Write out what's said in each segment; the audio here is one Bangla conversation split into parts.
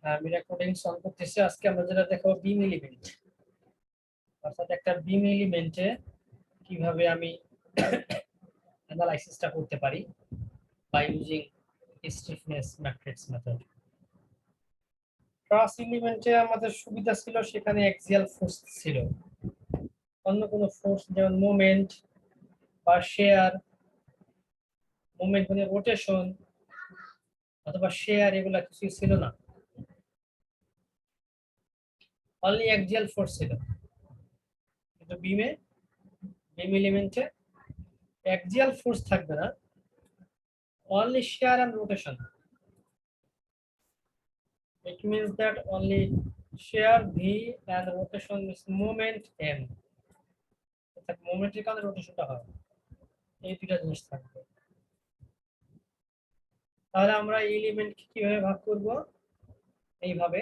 আমি রেকর্ডিং অন করতেছি। আজকে আমরা যেটা দেখাবো বিম এলিমেন্ট, অর্থাৎ একটা বিম এলিমেন্টে কিভাবে আমি অ্যানালাইসিসটা করতে পারি by using stiffness matrix method. Truss এলিমেন্টে আমাদের সুবিধা ছিল সেখানে অ্যাক্সিয়াল ফোর্স ছিল, অন্য কোনো ফোর্স যেমন মোমেন্ট বা শেয়ার, মোমেন্ট মানে রোটেশন অথবা শেয়ার, এগুলা কিছুই ছিল না, অনলি অ্যাক্সিয়াল ফোর্স ছিল। কিন্তু বিম এলিমেন্টে অ্যাক্সিয়াল ফোর্স থাকবে না, only shear and rotation. It means that only shear V and rotation is moment M. অর্থাৎ মোমেন্টের কারণে রোটেশনটা হয়, এই দুইটা জিনিস থাকবে। তাহলে আমরা এই এলিমেন্ট কিভাবে ভাগ করব? এইভাবে,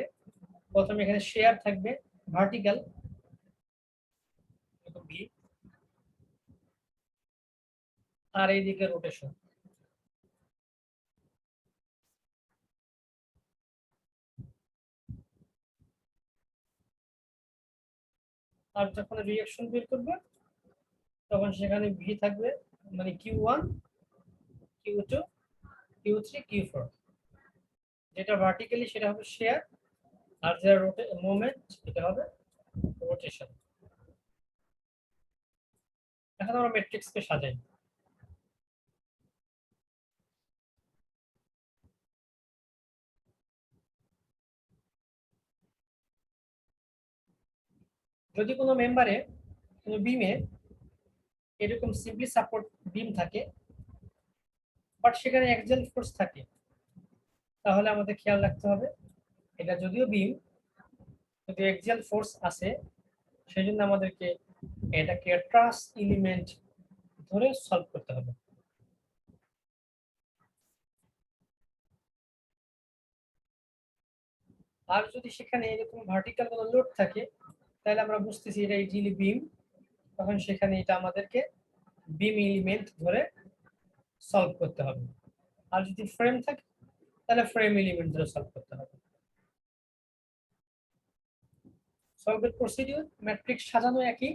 প্রথমে এখানে শেয়ার থাকবে ভার্টিক্যাল V, আর এইদিকে রোটেশন। আর যখন রিঅ্যাকশন বের করবে তখন সেখানে V থাকবে, মানে Q1 Q2 Q3 Q4। যেটা ভার্টিক্যালি সেটা হবে শেয়ার, আর যেটা মোমেন্ট এটা হবে রোটেশন। এখন আমরা ম্যাট্রিক্সকে সাজাই। যদি কোনো মেম্বারে, কোনো বিমে এরকম সিম্পলি সাপোর্ট বিম থাকে, বাট সেখানে অ্যাক্সিয়াল ফোর্স থাকে, তাহলে আমাদের খেয়াল রাখতে হবে এটা যদিও বিম কিন্তু অ্যাক্সিয়াল ফোর্স আছে, সেই জন্য আমাদেরকে এটাকে ট্রাস এলিমেন্ট ধরে সলভ করতে হবে। আর যদি সেখানে এরকম ভার্টিক্যাল কোনো লোড থাকে, তাহলে আমরা বুঝতেছি এটা ইজিলি বিম, তখন সেখানে এটা আমাদেরকে বিম এলিমেন্ট ধরে সলভ করতে হবে। আর যদি ফ্রেম থাকে তাহলে ফ্রেম এলিমেন্ট ধরে সলভ করতে হবে। সলভের প্রসিডিউর, ম্যাট্রিক্স সাজানো একই,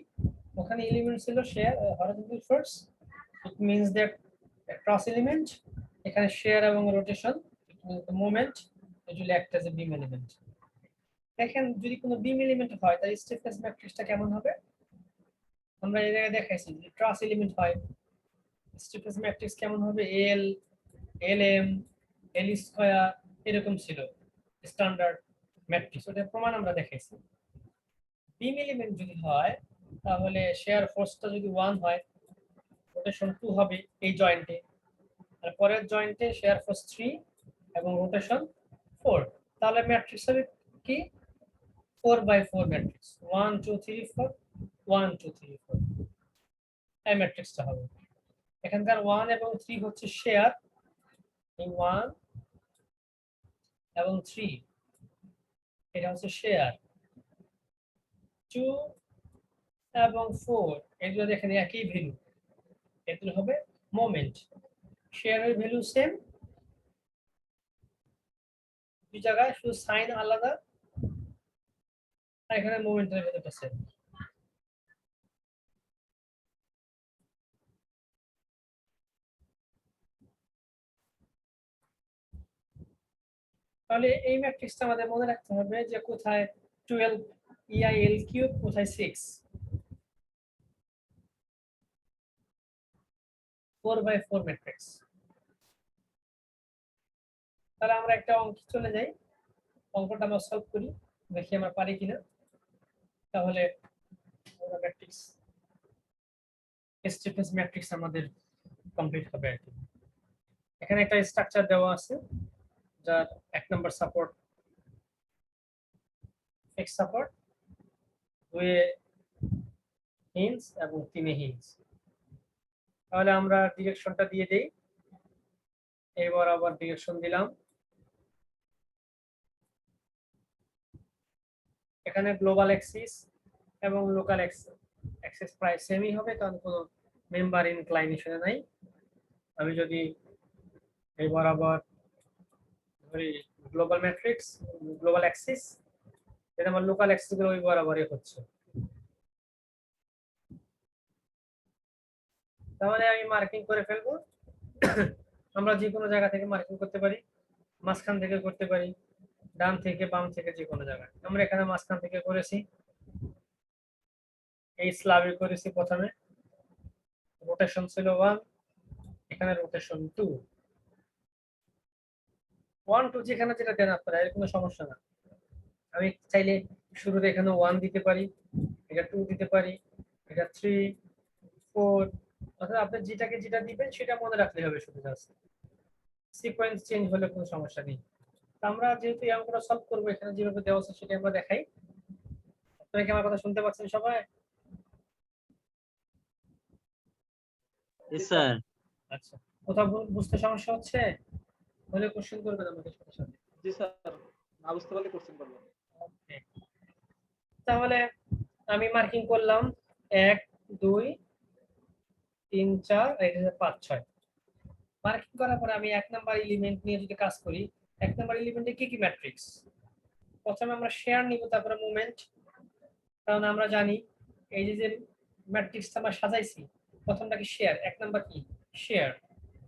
ওখানে এলিমেন্ট ছিল share horizontal force, it means that cross element, এখানে শেয়ার এবং rotation, it means the moment, it will act as a beam element. দেখেন যদি কোনো বিম এলিমেন্ট হয় তাহলে স্টিফনেস ম্যাট্রিক্সটা কেমন হবে? আমরা এর আগে দেখাইছি যে ট্রাস এলিমেন্ট হয়, স্টিফনেস ম্যাট্রিক্স কেমন হবে? এল, এল এম, এল স্কয়ার, এরকম ছিল স্ট্যান্ডার্ড ম্যাট্রিক্স, ওটার প্রমাণ আমরা দেখাইছি। বিম এলিমেন্ট যদি হয় তাহলে শেয়ার ফোর্সটা যদি 1 হয়, রোটেশন 2 হবে এই জয়েন্টে, আর পরের জয়েন্টে শেয়ার ফোর্স 3 এবং রোটেশন 4। তাহলে ম্যাট্রিক্স হবে কি? 4/4 ম্যাট্রিক্স, 1 2 3 4 1 2 3 4, এই ম্যাট্রিক্সটা হবে। এখানকার 1 এবং 3 হচ্ছে শেয়ার, এই 1 এবং 3 এটা হচ্ছে শেয়ার, 2 এবং 4 এগুলো দেখেন একই ভ্যালু, এগুলো হবে মোমেন্ট। শেয়ারের ভ্যালু সেম, দুই জায়গায় শুধু সাইন আলাদা, আর এখানে মোমেন্টের ভ্যালুটা সেম। তাহলে এই ম্যাট্রিক্সটা আমাদের মনে রাখতে হবে যে কোথায় 12 EIL কিউব, কোথায় 6, 4/4 ম্যাট্রিক্স। তাহলে আমরা একটা অঙ্ক চলে যাই, অঙ্কটা আমরা সলভ করি, দেখি আমরা পারি কিনা। তাহলে আমরা ম্যাট্রিক্স, স্টিফনেস ম্যাট্রিক্স আমাদের কমপ্লিট হবে আর কি। এখানে একটা স্ট্রাকচার দেওয়া আছে যার 1 নম্বর সাপোর্ট ফিক্স সাপোর্ট, 2 হিঞ্জ এবং 3 হিঞ্জ। তাহলে আমরা ডিরেকশনটা দিয়ে দেই, এবার আবার ডিরেকশন দিলাম। এখানে গ্লোবাল অ্যাক্সিস এবং লোকাল অ্যাক্সিস প্রায় সেমই হবে, কারণ কোনো মেম্বার ইনক্লাইনেশনে নাই। আমি যদি এবার আবার ধরি গ্লোবাল ম্যাট্রিক্স, গ্লোবাল অ্যাক্সিস, এটা আমার লোকাল অ্যাক্সিস গুলো ওই বরাবরই হচ্ছে। তাহলে আমি মার্কিং করে ফেলবো। আমরা যে কোনো জায়গা থেকে মার্কিং করতে পারি, মাঝখান থেকে করতে পারি, ডান থেকে বাম থেকে যে কোনো জায়গায়। আমরা এখানে মাঝখান থেকে করেছি, এই স্ল্যাবে করেছি প্রথমে, রোটেশন ছিল 1, এখানে রোটেশন 2, 1 2 যেখানে যেটা দেন আপনারা, এর কোনো সমস্যা না। আমি চাইলে শুরুতে এখানে 1 দিতে পারি, এটা 2 দিতে পারি, এটা 3 4, অর্থাৎ আপনি যেটাকে যেটা দিবেন সেটা মনে রাখলে হবে, শুধু জাস্ট সিকোয়েন্স চেঞ্জ হলে কোনো সমস্যা নেই। আমরা যেহেতু এই অঙ্কটা সলভ করবো, এখানে যেভাবে দেওয়া আছে সেটা আমরা দেখাই। আপনারা কি আমার কথা শুনতে পাচ্ছেন সবাই? স্যার। আচ্ছা, কোথাও বুঝতে সমস্যা হচ্ছে হলে কোশ্চেন করবেন আমাকে সাথে সাথে। জি স্যার, না বুঝতে পারলে কোশ্চেন করবেন। ওকে, তাহলে আমি মার্কিং করলাম 1 2 3 4 এই যে 5 6। মার্কিং করার পরে আমি 1 নাম্বার এলিমেন্ট নিয়ে যদি কাজ করি, 1 নাম্বার এলিমেন্টে কি কি ম্যাট্রিক্স? প্রথমে আমরা শেয়ার নিব, তারপরে মুভমেন্ট। কারণ আমরা জানি এই যে ম্যাট্রিক্সটা আমরা সাজাইছি, প্রথমটা কি শেয়ার, 1 নাম্বার কি শেয়ার,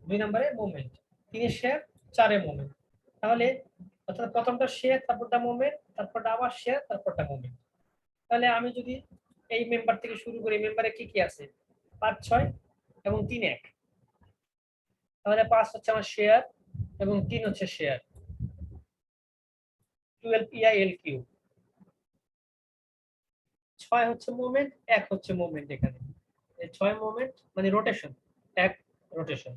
2 নম্বরে মুভমেন্ট, 3 এ শেয়ার, 4 এ মুভমেন্ট। তাহলে অর্থাৎ প্রথমটা শেয়ার, তারপরটা মুভমেন্ট, তারপরটা আবার শেয়ার, তারপরটা মুভমেন্ট। তাহলে আমি যদি এই মেম্বার থেকে শুরু করি, মেম্বারে কি কি আছে? 5 6 এবং 3 1। তাহলে 5 হচ্ছে আমার শেয়ার এবং 3 হচ্ছে শেয়ার, 12 EILQ। 6 হচ্ছে মুভমেন্ট, 1 হচ্ছে মুভমেন্ট। এখানে 6 মুভমেন্ট মানে রোটেশন, 1 রোটেশন।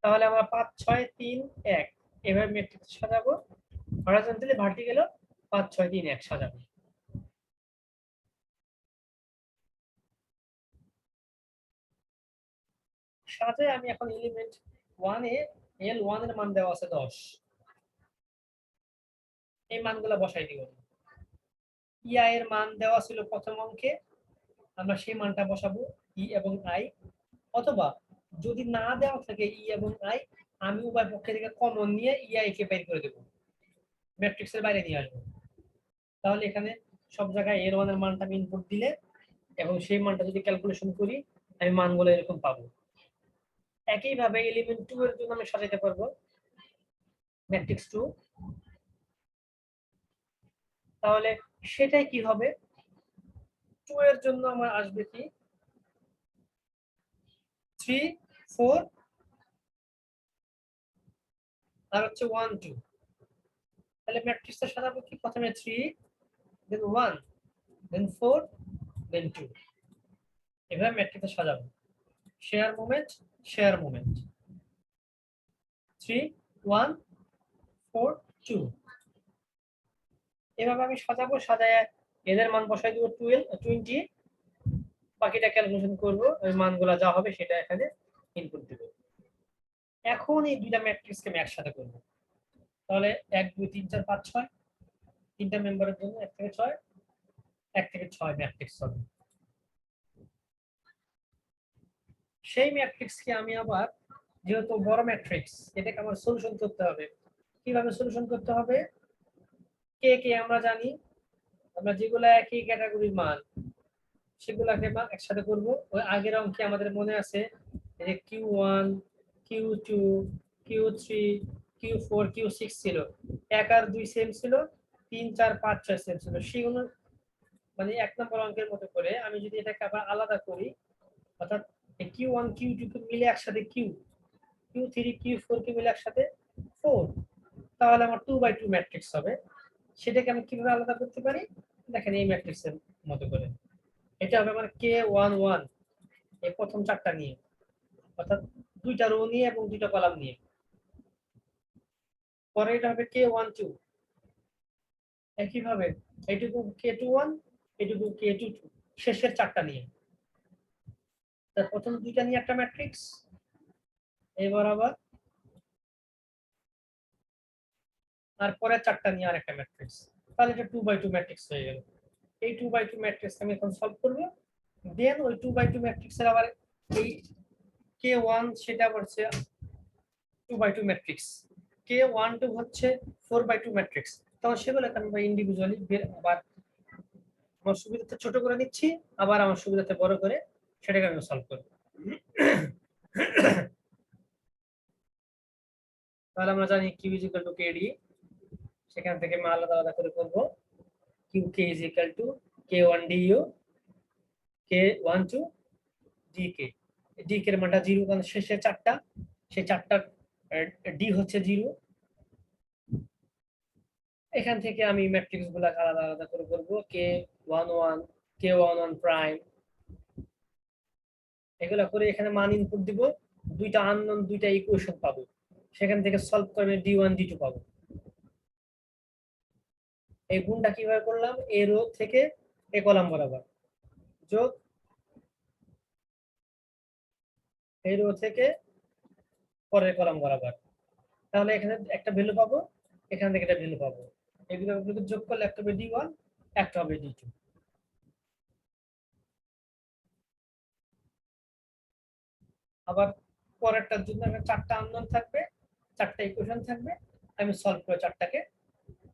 তাহলে আমরা 5 6 3 1 এভাবে ম্যাট্রিক্স সাজাবো, হরাইজন্টালি ভার্টিক্যালি 5 6 3 1 সাজাবো। সাথে আমি এখন এলিমেন্ট 1 এ L1 এর মান দেওয়া আছে 10, এই মানগুলো বসাই দিব। EI এর মান দেওয়া ছিল প্রথম অঙ্কে, আমরা সেই মানটা বসাবো E এবং I, অথবা যদি না দেওয়া থাকে E এবং I, আমি উভয় পক্ষ থেকে কমন নিয়ে EI কে বের করে দেব, ম্যাট্রিক্সের বাইরে নিয়ে আসবো। তাহলে এখানে সব জায়গায় L1 এর মানটা আমি ইনপুট দিলে এবং সেই মানটা যদি ক্যালকুলেশন করি, আমি মানগুলো এরকম পাবো। একইভাবে এলিমেন্ট 2 এর জন্য আমি সাজাতে পারবো ম্যাট্রিক্স 2। তাহলে সেটাই কি হবে, 2 এর জন্য আমার আসবে কি 3 4 আর হচ্ছে 1 2। তাহলে ম্যাট্রিক্সটা সাজাবো কি, প্রথমে 3 দেন 1 দেন 4 দেন 2, এভাবে ম্যাট্রিক্সটা সাজাবো। শেয়ার মোমেন্ট, শেয়ার মোমেন্ট, 3 1 4 2, এভাবে আমি সাজাবো। সাজায় এদের মান বসাই দিব 12 20, বাকিটা ক্যালকুলেশন করব, ওই মানগুলো যা হবে সেটা এখানে ইনপুট দেব। এখন এই দুইটা ম্যাট্রিক্সকে আমি একসাথে করব। তাহলে 1 2 3 4 5 6, তিনটা মেম্বারের জন্য 1 থেকে 6, 1 থেকে 6 ম্যাট্রিক্স হবে। সেই ম্যাট্রিক্সকে আমি আবার, যেহেতু বড় ম্যাট্রিক্স, এটাকে আমার সলিউশন করতে হবে। কিভাবে সলিউশন করতে হবে? কে কে আমরা জানি, আমরা যেগুলো একই ক্যাটাগরির মান সেগুলোকে একসাথে করব। ওই আগের অঙ্কে আমাদের মনে আছে যে Q1 Q2 Q3 Q4 Q6 ছিল, 1 আর 2 সেম ছিল, 3 4 5 6 সেম ছিল। সেগুলো মানে 1 নম্বর অঙ্কের মতো করে আমি যদি এটাকে আবার আলাদা করি, অর্থাৎ Q1 Q2 কে মিলে একসাথে Q, Q3 Q4 কে মিলে একসাথে 4, তাহলে আমার 2/2 ম্যাট্রিক্স হবে। সেটাকে আমি কিভাবে আলাদা করতে পারি, দেখেন এই ম্যাট্রিক্সের মতো করে। এটা হবে আমার K11 এই প্রথম 4টা নিয়ে, অর্থাৎ 2টা রো নিয়ে এবং 2টা কলাম নিয়ে। পরে এটা হবে K12, একইভাবে এইটুকু K21, এইটুকু K22, শেষের 4টা নিয়ে। তার প্রথম 2টা নিয়ে একটা ম্যাট্রিক্স, এবার আবার আর পরের 4টা নিয়ে আরেকটা ম্যাট্রিক্স। তাহলে এটা 2/2 ম্যাট্রিক্স হয়ে গেল। এই 2/2 ম্যাট্রিক্স আমি এখন সলভ করব। দেন ওই 2/2 ম্যাট্রিক্সের আবার এই K1 সেটা হচ্ছে 2/2 ম্যাট্রিক্স, K12 হচ্ছে 4/2 ম্যাট্রিক্স, তখন সেগুলোকে আমি ইন্ডিভিজুয়ালি আবার আমার সুবিধাতে ছোট করে নিচ্ছি, আবার আমার সুবিধাতে বড় করে সেটাকে আমি সলভ করব। তাহলে আমরা জানি Q is equal to KD, সেখান থেকে আমি আলাদা আলাদা করে করব। QK is equal to K1 DU, K12 DK। DK এর মানটা 0, কারণ শেষে 4টা, সেই 4টার D হচ্ছে 0। এখান থেকে আমি ম্যাট্রিক্স গুলা আলাদা আলাদা করে করব। K11, K11 প্রাইম, এগুলা করে এখানে মান ইনপুট দিব, দুইটা আননোন, দুইটা ইকুয়েশন পাবো, সেখান থেকে সলভ করে D1 D2 পাবো। এই গুণটা কিভাবে করলাম? এ রো থেকে এ কলাম বরাবর যোগ এই রো থেকে পরের কলাম বরাবর, তাহলে এখানে একটা ভ্যালু পাবো, এখান থেকে একটা ভ্যালু পাবো। এগুলো যোগ করলে একটা হবে D1, একটা হবে D2। আবার পরেরটার জন্য আমার 4টা আননোন থাকবে, 4টা ইকুয়েশন থাকবে, আমি সলভ করে 4টাকে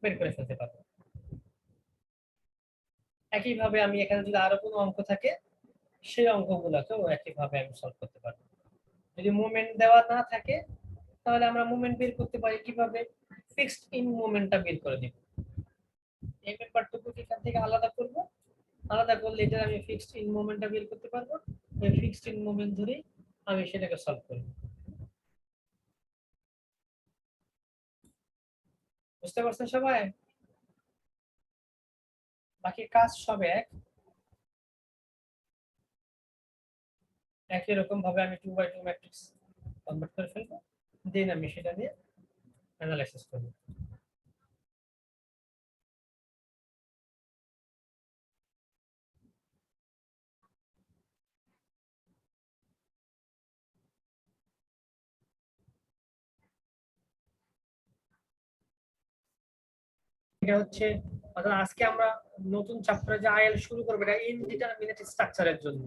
বের করে ফেলতে পারবো। একইভাবে আমি এখানে যদি আরো কোনো অঙ্ক থাকে, সেই অঙ্কগুলোকেও একইভাবে আমি সলভ করতে পারবো। যদি মুভমেন্ট দেওয়া না থাকে, তাহলে আমরা মুভমেন্ট বের করতে পারি কিভাবে? ফিক্সড ইন মুভমেন্টটা বের করে দিব। এই ব্যাপারটুকু এখান থেকে আলাদা করব, আলাদা করলে এটা আমি ফিক্সড ইন মুভমেন্টটা বের করতে পারবো। এই ফিক্সড ইন মুভমেন্ট ধরেই আমি সেটাকে সলভ করব। বুঝতে পারছেন সবাই? বাকি কাজ সব একই রকম ভাবে আমি 2/2 ম্যাট্রিক্স কনভার্ট করে ফেলবো, দেন আমি সেটা দিয়ে অ্যানালাইসিস করব। এটা হচ্ছে, অর্থাৎ আজকে আমরা নতুন চ্যাপ্টারে যে আইএল শুরু করব, এটা ইনডিটারমিনেট স্ট্রাকচারের জন্য।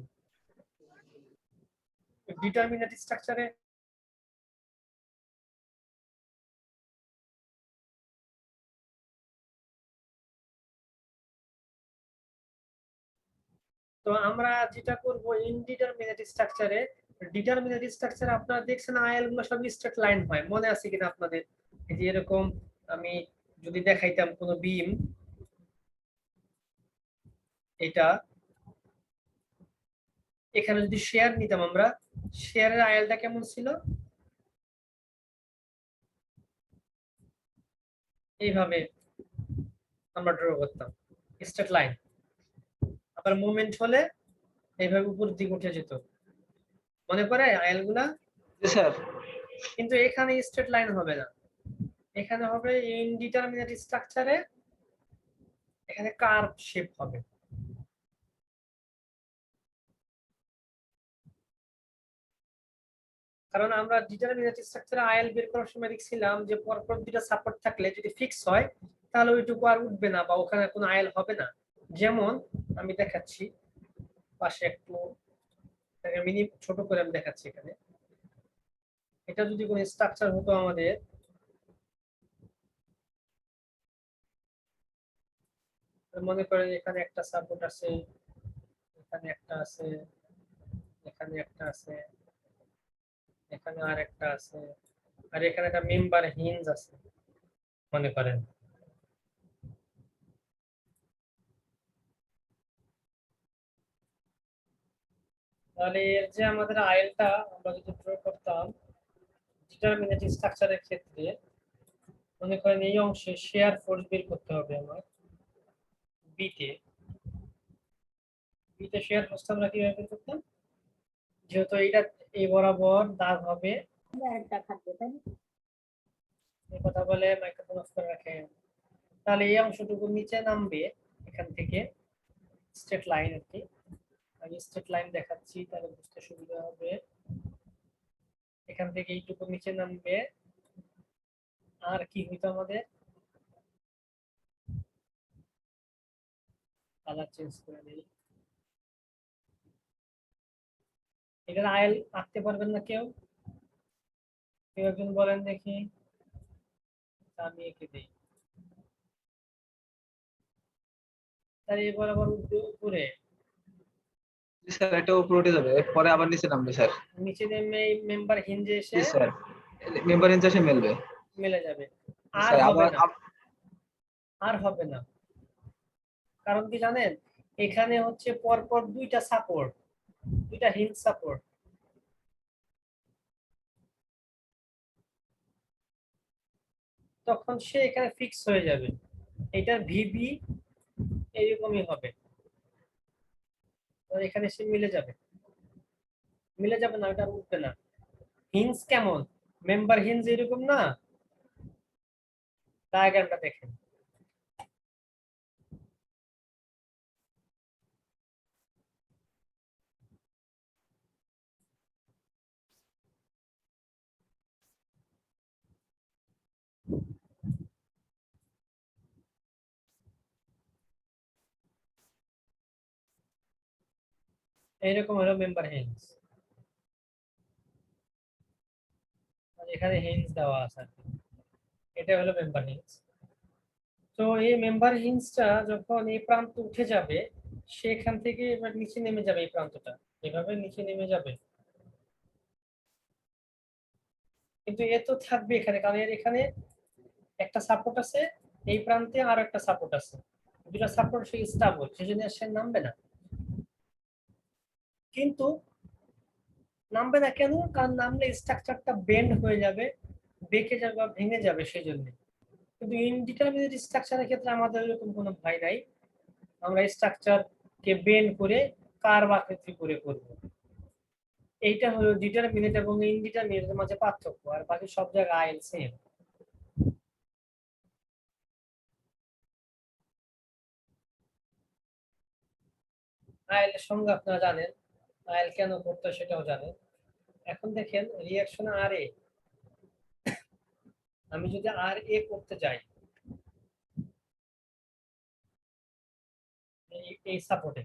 ডিটারমিনেট স্ট্রাকচারে তো আমরা যেটা করব ইনডিটারমিনেট স্ট্রাকচারে, ডিটারমিনেট স্ট্রাকচারে আপনারা দেখছেন আইএল গুলো সব স্ট্রেট লাইন হয়, মনে আছে কিনা আপনাদের? এই যে এরকম আমি যদি দেখাইতাম কোন বিম, এটা এখানে যদি শেয়ার নিতাম আমরা, শেয়ারের আইএলটা কেমন ছিল? এইভাবে আমরা ড্র করতাম স্ট্রেট লাইন। আবার মুভমেন্ট হলে এইভাবে উপর দিকে উঠে যেত, মনে পড়ে আইএল গুলা? জি স্যার। কিন্তু এখানে স্ট্রেট লাইন হবে না, এখানে হবে ইনডিটারমিনেট স্ট্রাকচারে, এখানে কার্ভ শেপ হবে। কারণ আমরা ডিটারমিনেট স্ট্রাকচারে আইএল বের করার সময় দেখছিলাম যে পরপর দুটো সাপোর্ট থাকলে যদি ফিক্স হয়, তাহলে ওইটুকু আর উঠবে না বা ওখানে কোনো আইএল হবে না। যেমন আমি দেখাচ্ছি, পাশে একটু মিনি ছোট করে আমি দেখাচ্ছি এখানে। এটা যদি কোনো স্ট্রাকচার হতো আমাদের, মনে করেন এখানে একটা সাপোর্ট আছে, এখানে একটা আছে, এখানে একটা আছে, এখানে আর একটা আছে, আর এখানে একটা মেম্বার হিঞ্জ আছে মনে করেন। তাহলে এর যে আমাদের আইএলটা আমরা যদি ড্র করতাম ডিটারমিনেট স্ট্রাকচারের ক্ষেত্রে, মনে করেন এই অংশে শেয়ার ফোর্স বের করতে হবে আমার বিতে। বিতে শেয়ার ফোর্সটা আমরা কিভাবে বের করতাম? যেহেতু এইটা এই বরাবর দাগ হবে, এই কথা বলে মাইক্রোফোন অফ করে রাখেন। তাহলে এই অংশটুকু নিচে নামবে এখান থেকে, স্ট্রেট লাইন আর কি। আমি স্ট্রেট লাইন দেখাচ্ছি তাহলে বুঝতে সুবিধা হবে। এখান থেকে এইটুকু নিচে নামবে, আর কি হইতো আমাদের, কালার চেঞ্জ করে দিই। এটার আইএল আঁকতে পারবেন না কেউ? কেউ একজন বলেন দেখি। আমি এঁকে দিই। তাহলে এবার আবার উপরে জি স্যার, এটা উপরে উঠে যাবে, এরপরে আবার নিচে নামবে স্যার। নিচে নেমে মেম্বার হিঞ্জে এসে জি স্যার, মেম্বার ইনচার্জে মেলবে। মিলে যাবে। জি আর স্যার, হবে আবার না, আর হবে না। কারণ কি জানেন, এখানে হচ্ছে পরপর দুইটা সাপোর্ট, দুইটা হিঞ্জ সাপোর্ট। তখন সে এখানে ফিক্স হয়ে যাবে, এটার ভিবি এইরকমই হবে। এখানে সে মিলে যাবে, মিলে যাবে না, এটা আর উঠবে না। হিঞ্জ কেমন, মেম্বার হিঞ্জ এরকম না, ডায়াগ্রামটা দেখেন। এইরকম হলো মেম্বার হিঞ্জ, এখানে হিঞ্জ দেওয়া আছে। এটা হলো মেম্বার হিঞ্জ। তো এই মেম্বার হিঞ্জটা যখন এই প্রান্ত উঠে যাবে, সেখান থেকে এবার নিচে নেমে যাবে, এই প্রান্তটা এভাবে নিচে নেমে যাবে। কিন্তু এ তো থাকবে এখানে, কারণ এর এখানে একটা সাপোর্ট আছে, এই প্রান্তে আর একটা সাপোর্ট আছে, দুটা সাপোর্ট সে স্টেবল, সেজন্য সে নামবে না। কিন্তু নামবে না কেন, কারণ নামলে স্ট্রাকচারটা বেন্ড হয়ে যাবে, বেঁকে যাবে বা ভেঙে যাবে, সেজন্য। কিন্তু ইনডিটারমিনেট স্ট্রাকচারের ক্ষেত্রে আমাদের এরকম কোনো ভয় নাই, আমরা স্ট্রাকচার কে বেন্ড করে কার্ভ আকৃতি করে করব। এইটা হলো ডিটারমিনেট এবং ইনডিটারমিনেটের মাঝে পার্থক্য, আর বাকি সব জায়গায় আইএল সেম। আইএল এর সঙ্গে আপনারা জানেন, আইএল কেন করতে হয় সেটাও জানেন। এখন দেখেন রিঅ্যাকশন আর এ, আমি যদি আর এ করতে যাই এই সাপোর্টে,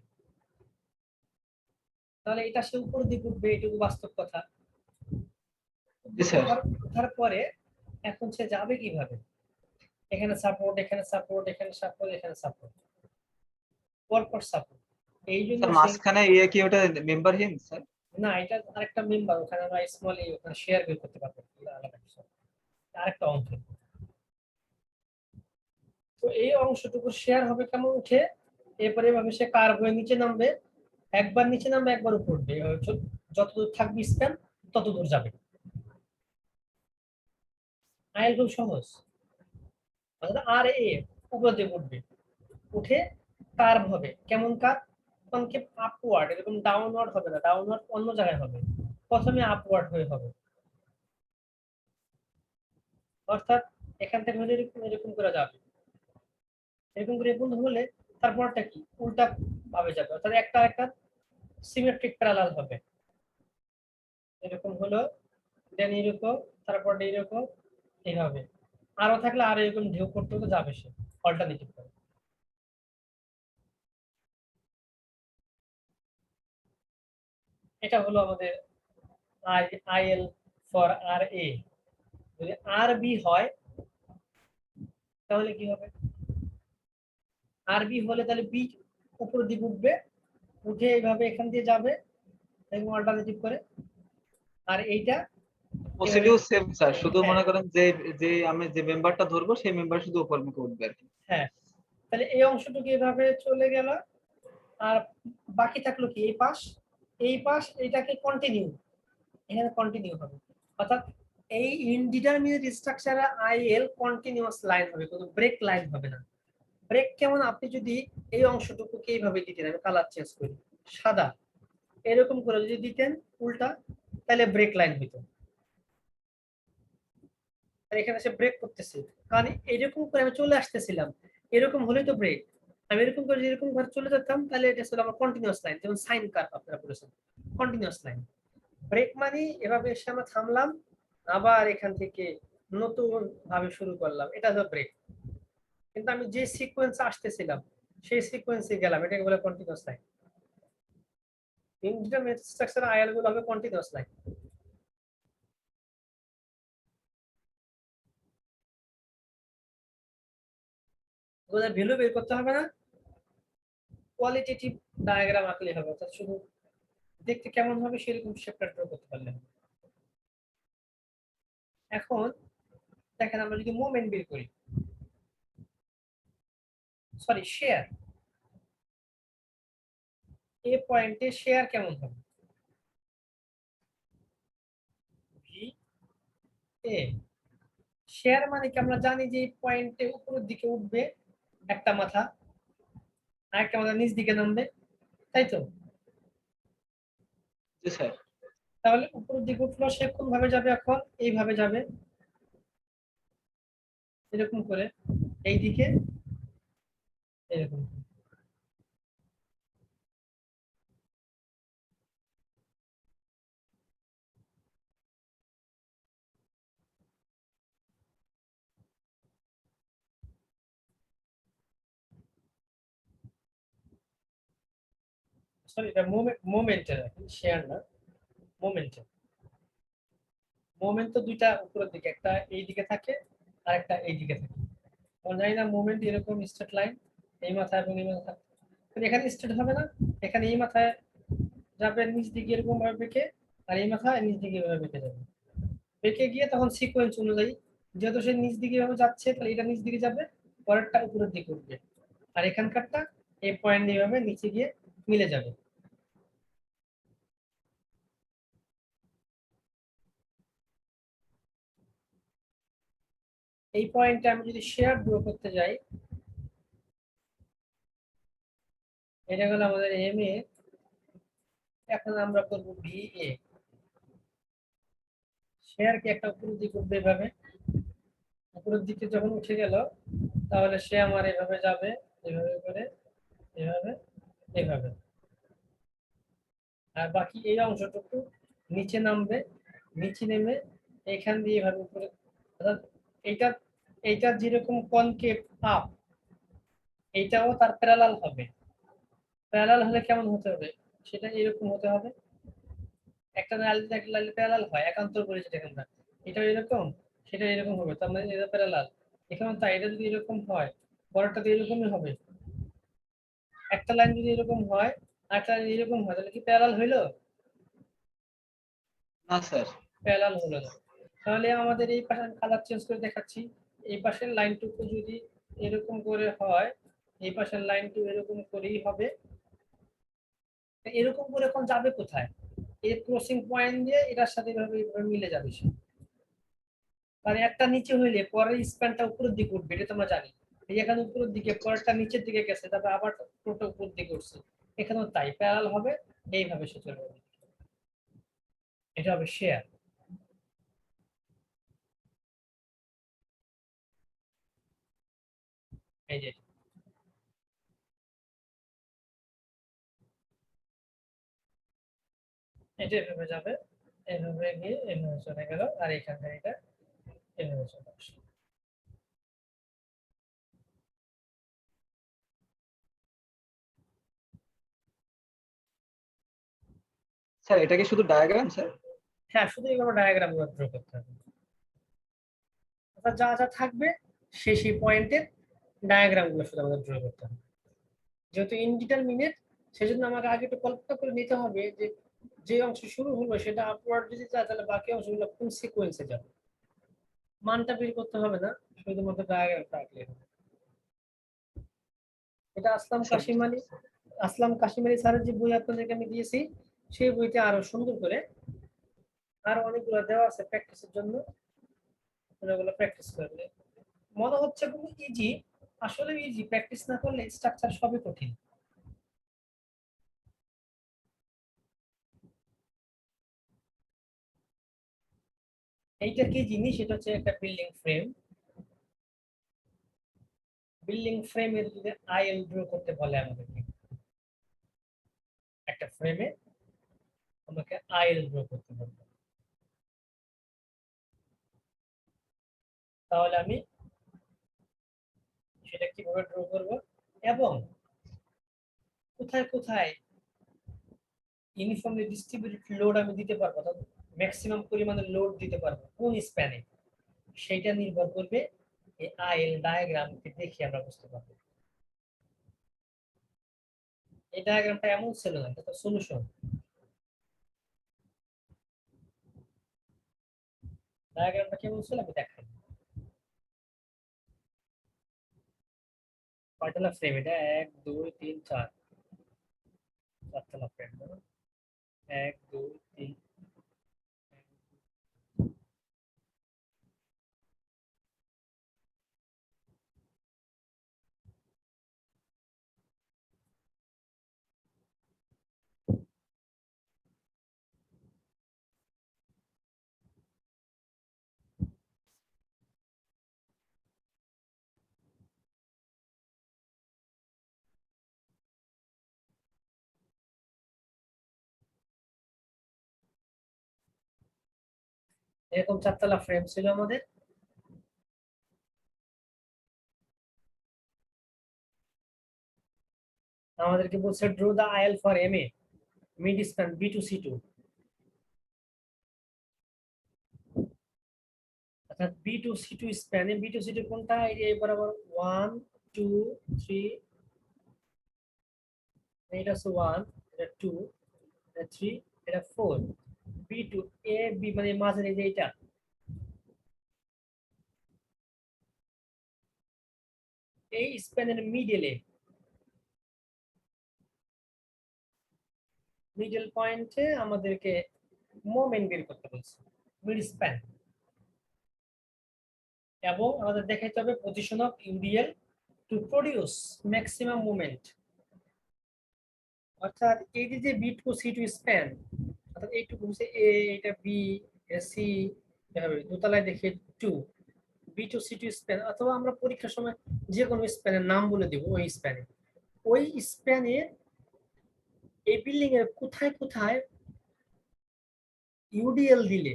তাহলে এটা সে উপর দিকে উঠবে, এটুকু বাস্তব কথা। জি স্যার। ওঠার পরে এখন সে যাবে কিভাবে, এখানে সাপোর্ট, এখানে সাপোর্ট, এখানে সাপোর্ট, এখানে সাপোর্ট, পরপর সাপোর্ট। এই জন্য স্যার, সে, মাঝখানে কি ওটা মেম্বার হিন স্যার? না এটা আরেকটা মেম্বার, ওখানে আমরা স্মল এ ওখানে শেয়ার বের করতে পারবো, আলাদা বিষয়, আরেকটা অংশ। তো এই অংশটুকু শেয়ার হবে কেমন উঠে, এরপরে এভাবে সে কার্ভ হয়ে নিচে নামবে, একবার নিচে নামবে, একবার উপর উঠবে, যতদূর থাকবে স্প্যান ততদূর যাবে। আইএল খুব সহজ, অর্থাৎ আর এ উপর দিকে উঠবে, উঠে কার্ভ হবে, কেমন কার্ভ, কনকেভ আপওয়ার্ড, এরকম ডাউনওয়ার্ড হবে না, ডাউনওয়ার্ড অন্য জায়গায় হবে, প্রথমে আপওয়ার্ড হয়ে হবে। অর্থাৎ এখান থেকে হলে এরকম এরকম করে যাবে, এরকম করে এরকম হলে তারপরটা কি উল্টা ভাবে যাবে, অর্থাৎ একটা একটা সিমেট্রিক প্যারালাল হবে। এরকম হলো, দেন এরকম, তারপর এরকম, এইভাবে। আরো থাকলে আরো এরকম ঢেউ করতে করতে যাবে সে, অল্টারনেটিভ করে। এটা হলো আমাদের আইএল ফর আর এ। যদি আর বি হয় তাহলে কি হবে, আর বি হলে তাহলে বি উপর দিকে উঠবে, উঠে এইভাবে এখান দিয়ে যাবে এবং অল্টারনেটিভ করে। আর এইটা এভাবে, প্রসিডিউর সেম স্যার, শুধু হ্যাঁ মনে করেন যে যে আমি যে মেম্বারটা ধরবো সেই মেম্বার শুধু উপর মুখে উঠবে আর কি। হ্যাঁ। তাহলে এই অংশটুকু এভাবে চলে গেল, আর বাকি থাকলো কি এই পাশ, এই পাশ এটাকে কন্টিনিউ, এখানে কন্টিনিউ হবে। অর্থাৎ এই ইনডিটারমিনেট স্ট্রাকচারে আইএল কন্টিনিউয়াস লাইন হবে, কোনো ব্রেক লাইন হবে না। ব্রেক কেমন, আপনি যদি এই অংশটুকুকে এইভাবে দিতেন, আমি কালার চেঞ্জ করি, সাদা এরকম করে যদি দিতেন উল্টা, তাহলে ব্রেক লাইন হইতো। আর এখানে সে ব্রেক করতেছে, কারণ এরকম করে আমি চলে আসতেছিলাম, এরকম হলেই তো ব্রেক। আমি এরকম করে এরকম করে চলে যেতাম, তাহলে এটা ছিল আমার কন্টিনিউয়াস লাইন, যেমন সাইন কার্ভ আপনারা বলেছেন, কন্টিনিউয়াস লাইন। ব্রেক মানে এভাবে এসে আমরা থামলাম, আবার এখান থেকে নতুন ভাবে শুরু করলাম, এটা হলো ব্রেক। কিন্তু আমি যে সিকোয়েন্সে আসতেছিলাম সেই সিকোয়েন্সে গেলাম, এটাকে বলে continuous line. Indeterminate structure IL গুলো হবে কন্টিনিউয়াস লাইন। ওদের ভ্যালু বের করতে হবে না, কোয়ালিটেটিভ ডায়াগ্রাম আঁকলে হবে, অর্থাৎ শুধু দেখতে কেমন হবে সেরকম শেপটা ড্র করতে পারলে হবে। এখন দেখেন আমরা যদি মোমেন্ট বের করি, সরি শেয়ার, এ পয়েন্টে শেয়ার কেমন হবে, ভি এ। শেয়ার মানে কি আমরা জানি যে এই পয়েন্টে উপরের দিকে উঠবে একটা মাথা, আরেকটা মাথা নিচ দিকে নামবে, তাই তো? জি স্যার। তাহলে উপরের দিকে উঠলো, সে কোন ভাবে যাবে, এখন এইভাবে যাবে, এরকম করে এইদিকে এরকম। সরি এটা মোমেন্টের, শেয়ার না, মোমেন্টের। মোমেন্ট তো দুইটা উপরের দিকে, একটা এই দিকে থাকে আর একটা এই দিকে থাকে। আমরা জানি না মোমেন্ট এরকম স্ট্রেট লাইন, এই মাথা এবং এই মাথা থাকে, কিন্তু এখানে স্ট্রেট হবে না, এখানে এই মাথায় যাবে নিচ দিকে এরকম ভাবে বেঁকে, আর এই মাথা নিচ দিকে এভাবে বেঁকে যাবে, বেঁকে গিয়ে তখন সিকোয়েন্স অনুযায়ী, যেহেতু সে নিচ দিকে এভাবে যাচ্ছে তাহলে এটা নিচ দিকে যাবে, পরেরটা উপরের দিকে উঠবে, আর এখানকারটা এই পয়েন্ট এইভাবে নিচে গিয়ে মিলে যাবে। এই পয়েন্টে আমি যদি শেয়ার ড্র করতে যাই, এটা হলো আমাদের এম এ, এখন আমরা করব ভি এ। শেয়ার কি একটা উপরের দিকে উঠবে এভাবে, উপরের দিকে যখন উঠে গেল তাহলে সে আমার এভাবে যাবে, এভাবে করে, এভাবে, এভাবে, আর বাকি এই অংশটুকু নিচে নামবে, নিচে নেমে এখান দিয়ে এভাবে উপরে, অর্থাৎ এইটা, এইটা যেরকম কনকেভ আপ, এইটাও তার প্যারালাল হবে। প্যারালাল হলে কেমন হতে হবে, সেটা এরকম হতে হবে, একটা লাইন একটা লাইন প্যারালাল হয়, একান্তর বলেছে দেখেন না, এটা এরকম, সেটা এরকম হবে, তার মানে এটা প্যারালাল। এখানে তাই এটা যদি এরকম হয়, পরেরটা তো এরকমই হবে। একটা লাইন যদি এরকম হয় আর একটা লাইন এরকম হয়, তাহলে কি প্যারালাল হইলো? না স্যার। প্যারালাল হলো না। তাহলে আমাদের এই পাশে কালার চেঞ্জ করে দেখাচ্ছি, এই পাশের লাইনটুকু যদি এরকম করে হয়, এই পাশের লাইনটু এরকম করেই হবে। এরকম করে এখন যাবে কোথায়, এই ক্রসিং পয়েন্ট দিয়ে এটার সাথে এইভাবে মিলে যাবে সে। মানে একটা নিচে হইলে পরের স্প্যানটা উপরের দিকে উঠবে, এটা তোমরা জানি। এই এখানে উপরের দিকে, পরেরটা নিচের দিকে গেছে, তারপর আবার পুরোটা উপরের দিকে উঠছে, এখানেও তাই প্যারালাল হবে, এইভাবে সে চলে যাবে। এটা হবে শেয়ার। এই যে এটা এভাবে যাবে, এভাবে গিয়ে এভাবে চলে গেল, আর এখান থেকে এটা এভাবে চলে আসলো। স্যার এটা কি শুধু ডায়াগ্রাম স্যার? হ্যাঁ, শুধু এইভাবে ডায়াগ্রাম গুলো ড্র করতে হবে, অর্থাৎ যা যা থাকবে সেই পয়েন্টের ডায়াগ্রাম গুলো শুধু আমাদের ড্র করতে হবে। যেহেতু ইনডিটারমিনেট, সেজন্য আমাকে আগে একটু কল্পনা করে নিতে হবে যে যে অংশ শুরু হলো সেটা আপওয়ার্ড যদি যায় তাহলে বাকি অংশগুলো কোন সিকোয়েন্সে যাবে। মানটা বের করতে হবে না, শুধুমাত্র ডায়াগ্রামটা আঁকলে হবে। এটা স্যার বুঝতে পারছি। আসলাম কাশিম আলী স্যারের যে বই আপনাদেরকে আমি দিয়েছি, সেই বইতে আরো সুন্দর করে আরো অনেকগুলো দেওয়া আছে প্র্যাকটিসের জন্য, ওগুলো প্র্যাকটিস করলে মনে হচ্ছে খুব ইজি, আসলে ইজি, প্র্যাকটিস না করলে স্ট্রাকচার সবই কঠিন। এইটা কি জিনিস, এটা হচ্ছে একটা বিল্ডিং ফ্রেম। বিল্ডিং ফ্রেমের যদি আইএল ড্র করতে বলে আমাদেরকে, একটা ফ্রেমে আমাকে আইএল ড্র করতে বলবে, তাহলে আমি সেটা কিভাবে ড্র করব, এবং কোথায় কোথায় ইউনিফর্মলি ডিস্ট্রিবিউটেড লোড আমি দিতে পারবো, অর্থাৎ ম্যাক্সিমাম পরিমাণে লোড দিতে পারবো কোন স্প্যানে, সেটা নির্ভর করবে এই আইএল ডায়াগ্রামকে দেখে আমরা বুঝতে পারবো। এই ডায়াগ্রামটা এমন ছিল না, এটা তো সলিউশন। ডায়াগ্রামটা কেমন ছিল আমি দেখাই। কয়তলা ফ্রেম এটা? 1 2 3 4, 4তলা ফ্রেম। 1 2 3। এরকম 4তলা ফ্রেম ছিল আমাদের। আমাদেরকে বলছে draw the IL for MA mid span B2C2। অর্থাৎ B2C2 স্প্যানে B2C2 কোনটা? এই বরাবর 1 2 3, এটা হচ্ছে 1, এটা 2, এটা 3, এটা 4। B2 A B মানে মাঝের এই যে এটা, এই স্প্যানের মিডল পয়েন্টে আমাদেরকে মোমেন্ট বের করতে বলছে, মিড স্প্যান। এবং আমাদের দেখাইতে হবে position of UDL to produce maximum moment. অর্থাৎ এই যে B2C2 স্প্যান, অর্থাৎ এইটুকু হচ্ছে এ, এটা বি, সি, এভাবে দোতলায় দেখে 2। B2C2 স্প্যান, অথবা আমরা পরীক্ষার সময় যে কোনো স্প্যানের নাম বলে দিব। ওই স্প্যানে এই বিল্ডিং এর কোথায় কোথায় ইউডিএল দিলে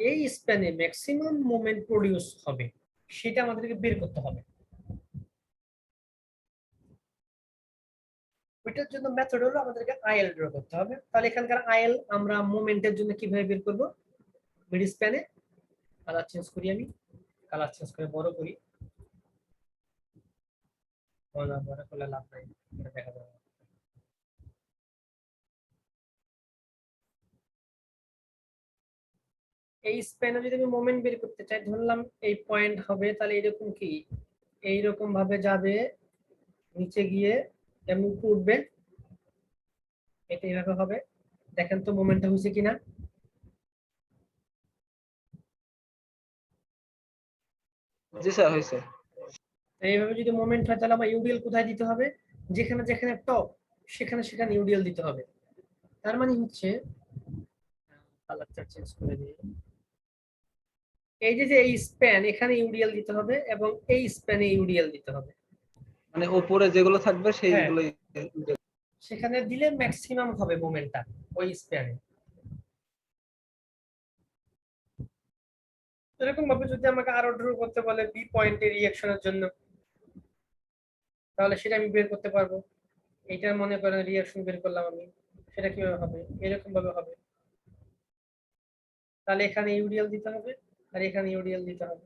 এই স্প্যানে ম্যাক্সিমাম মোমেন্ট প্রডিউস হবে, সেটা আমাদেরকে বের করতে হবে। ওইটার জন্য মেথড হলো আমাদেরকে আইএল ড্র করতে হবে। তাহলে এখানকার আইএল আমরা মোমেন্টের জন্য কিভাবে বের করব? মিড স্প্যানে কালার চেঞ্জ করি, আমি কালার চেঞ্জ করে বড় করি। বড় করলে লাভ নাই, এটা দেখা যাবে। এই স্প্যানে যদি আমি মোমেন্ট বের করতে চাই, ধরলাম এই পয়েন্ট হবে, তাহলে এরকম কি এইরকম ভাবে যাবে, নিচে গিয়ে এমন উঠবে, এটা এইভাবে হবে। দেখেন তো মোমেন্টটা হয়েছে কিনা। জি স্যার হয়েছে। এইভাবে যদি মোমেন্ট হয়, তাহলে আমার ইউডিএল কোথায় দিতে হবে? যেখানে যেখানে টপ, সেখানে সেখানে ইউডিএল দিতে হবে। তার মানে হচ্ছে, কালারটা চেঞ্জ করে দিই। এই যে এই স্প্যান, এখানে ইউডিএল দিতে হবে এবং এই স্প্যানে ইউডিএল দিতে হবে। মানে উপরে যেগুলো থাকবে হ্যাঁ, সেইগুলোই। সেখানে দিলে ম্যাক্সিমাম হবে মোমেন্টটা ওই স্প্যানে। এরকম ভাবে যদি আমাকে আরো ড্র করতে বলে বি পয়েন্টের রিঅ্যাকশনের জন্য, তাহলে সেটা আমি বের করতে পারবো। এইটা মনে করেন রিঅ্যাকশন বের করলাম আমি, সেটা কিভাবে হবে? এরকম ভাবে হবে। তাহলে এখানে ইউডিএল দিতে হবে আর এখানে ইউডিএল দিতে হবে।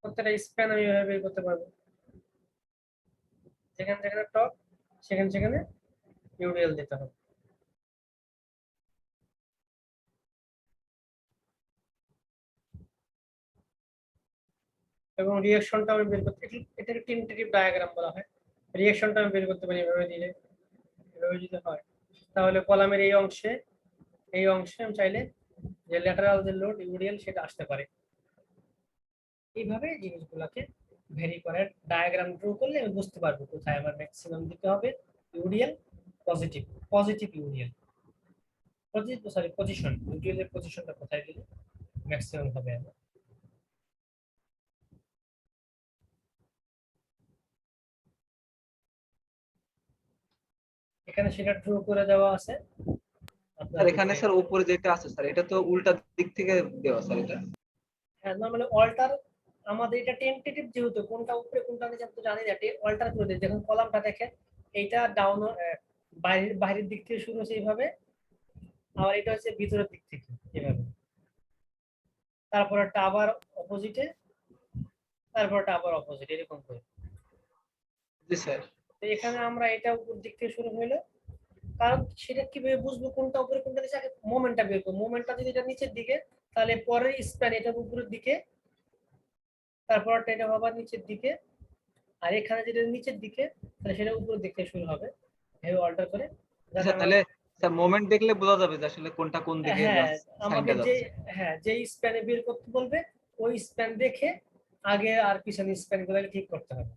প্রত্যেকটা স্প্যান আমি এভাবে বের করতে পারবো। যেখানে যেখানে টপ, সেখানে সেখানে ইউডিএল দিতে হবে। এবং রিঅ্যাকশনটা আমি বের করতে, এটাকে টেন্টেটিভ ডায়াগ্রাম বলা হয়। রিঅ্যাকশনটা আমি বের করতে পারি এভাবে দিলে। এভাবে যদি হয়, তাহলে কলামের এই অংশে আমি চাইলে যে ল্যাটারাল যে লোড ইউডিএল সেটা আসতে পারে। এইভাবে জিনিসগুলোকে ভেরি করে ডায়াগ্রাম ড্র করলে আমি বুঝতে পারবো কোথায় আমার ম্যাক্সিমাম দিতে হবে UDL. Positive positive UDL, position UDL এর পজিশনটা কোথায় দিলে ম্যাক্সিমাম হবে আমার। এখানে সেটা ড্র করে দেওয়া আছে। স্যার এখানে স্যার উপরে যেটা আছে স্যার, এটা তো উল্টা দিক থেকে দেওয়া স্যার এটা। হ্যাঁ, নরমালি অল্টার, আমাদের এটা টেন্টেটিভ যেহেতু, কোনটা উপরে কোনটা নিচে আমি তো জানি না, অল্টার করে দিই। দেখুন কলামটা দেখেন, এইটা ডাউন, বাইরের বাইরের দিক থেকে শুরু হচ্ছে এইভাবে, আর এটা হচ্ছে ভিতরের দিক থেকে এভাবে। তারপরটা আবার অপোজিটে, তারপরটা আবার অপোজিট, এরকম করে। জি স্যার। তো এখানে আমরা এটা উপর দিক থেকে শুরু হইলো, কারণ সেটা কিভাবে বুঝবো কোনটা উপরে কোনটা নিচে, আগে মোমেন্টটা বের করবো। মোমেন্টটা যদি এটা নিচের দিকে, তাহলে পরের স্প্যান এটা উপরের দিকে, তারপরটা এটা আবার নিচের দিকে, আর এখানে যেটা নিচের দিকে, তাহলে সেটা উপরের দিক থেকে শুরু হবে, এভাবে অল্টার করে। যাতে আচ্ছা আমরা, তাহলে স্যার মোমেন্ট দেখলে বোঝা যাবে যে আসলে কোনটা কোন দিকে হ্যাঁ আমাকে সাইনটা যে, যাচ্ছে। হ্যাঁ যেই স্প্যানে বের করতে বলবে ওই স্প্যান দেখে আগে আর পিছনে স্প্যান গুলো ঠিক করতে হবে।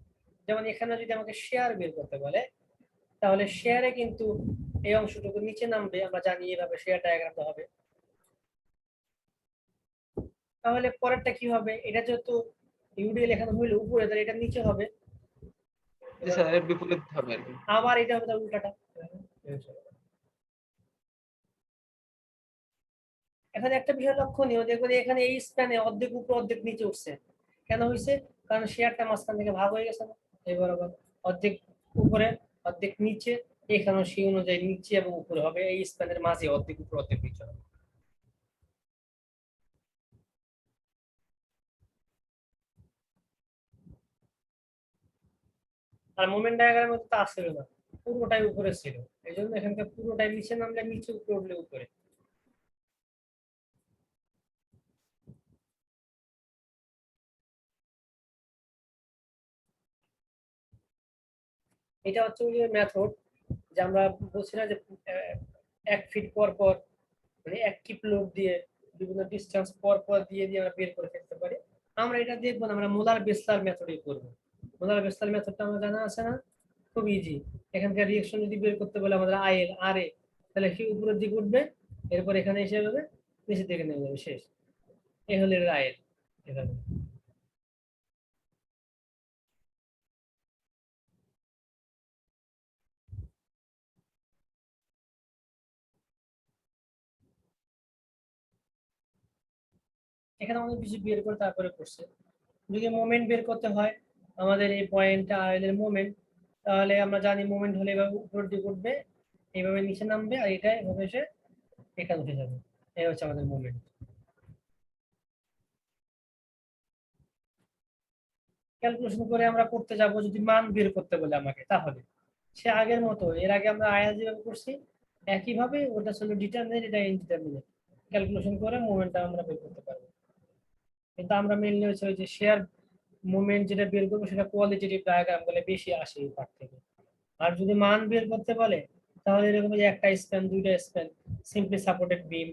যেমন এখানে যদি আমাকে শেয়ার বের করতে বলে, তাহলে শেয়ারে কিন্তু এই অংশটুকু নিচে নামবে, আমরা জানি এভাবে শেয়ার ডায়াগ্রামটা হবে। তাহলে পরেরটা কি হবে, এটা যেহেতু ইউডিএল এখানে হইলো উপরে, তাহলে এটা নিচে হবে। জি স্যার, এর বিপরীত হবে আর কি। আবার এটা হবে তার উল্টাটা। এখানে একটা বিষয় লক্ষণীয়, দেখবেন এখানে এই স্প্যানে অর্ধেক উপরে অর্ধেক নিচে উঠছে। কেন হয়েছে? কারণ শেয়ারটা মাঝখান থেকে ভাগ হয়ে গেছে না, এই বরাবর অর্ধেক উপরে অর্ধেক নিচে, এখানেও সেই অনুযায়ী নিচে এবং উপরে হবে, এই স্প্যানের মাঝে অর্ধেক উপরে অর্ধেক নিচে হবে। আর মোমেন্ট ডায়াগ্রামে তো তা ছিল না, পুরোটাই উপরে ছিল, এই জন্য এখানকার পুরোটাই নিচে নামলে নিচে, উপরে উঠলে উপরে। এটা হচ্ছে ওই মেথড, যে আমরা বলছি না যে 1 ফিট পর পর, মানে এক কিপ লোড দিয়ে বিভিন্ন ডিস্টেন্স পর পর দিয়ে দিয়ে আমরা বের করে ফেলতে পারি। আমরা এটা দেখবো না, আমরা মোলার বেসলার মেথডই করবো। মোলার বেসলার মেথডটা আমার জানা আছে না, খুব ইজি। এখানকার রিঅ্যাকশন যদি বের করতে বলে আমাদের আইএল আর এ, তাহলে কি উপরের দিকে উঠবে, এরপর এখানে এসে যাবে, নিচের দিকে নেমে যাবে, শেষ। এ হলো এর আইএল। এভাবে এখানে অনেক কিছু বের করে তারপরে করছে। যদি মোমেন্ট বের করতে হয় আমাদের এই পয়েন্টটা আর এদের মোমেন্ট, তাহলে আমরা জানি মোমেন্ট হলে এভাবে উপরের দিকে উঠবে, এইভাবে নিচে নামবে, আর এটা এভাবে এসে এখানে উঠে যাবে। এই হচ্ছে আমাদের মোমেন্ট। ক্যালকুলেশন করে আমরা করতে যাব, যদি মান বের করতে বলে আমাকে, তাহলে সে আগের মতো, এর আগে আমরা আয়া যেভাবে করছি একইভাবে, ওটা ছিল ডিটারমিনেন্ট, এটা ইনডিটারমিনেন্ট, ক্যালকুলেশন করে মোমেন্টটা আমরা বের করতে পারবো। কিন্তু আমরা মেনলি হচ্ছে ওই যে শেয়ার মোমেন্ট যেটা বের করবো, সেটা কোয়ালিটেটিভ ডায়াগ্রাম বলে বেশি আসে এই পার্ট থেকে। আর যদি মান বের করতে বলে, তাহলে এরকম যে একটা স্প্যান, দুইটা স্প্যান, সিম্পলি সাপোর্টেড বিম,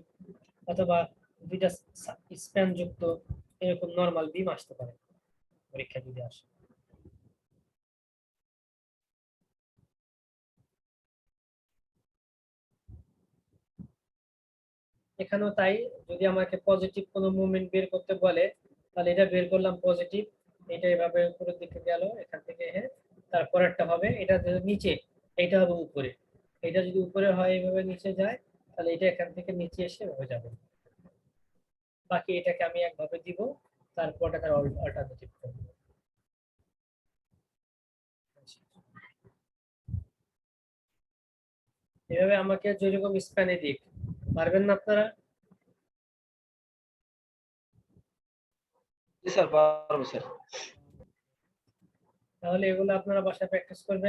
অথবা দুইটা স্প্যান যুক্ত এরকম নরমাল বিম আসতে পারে পরীক্ষা যদি আসে। এখানেও তাই, যদি আমাকে পজিটিভ কোনো মুভমেন্ট বের করতে বলে, তাহলে এটা বের করলাম পজিটিভ, এটা এভাবে উপরের দিকে গেল এখান থেকে, হ্যাঁ। তারপরেরটা হবে এটা যদি নিচে, এটা হবে উপরে, এটা যদি উপরে হয় এইভাবে নিচে যায়, তাহলে এটা এখান থেকে নিচে এসে হয়ে যাবে। বাকি এটাকে আমি একভাবে দিব, তারপরটা তার অল্টারনেটিভ করবো। এভাবে আমাকে যেরকম স্প্যানে দিক, পারবেন না আপনারা? জি স্যার, পারবো স্যার। তাহলে এগুলো আপনারা বাসায় প্র্যাকটিস করবেন।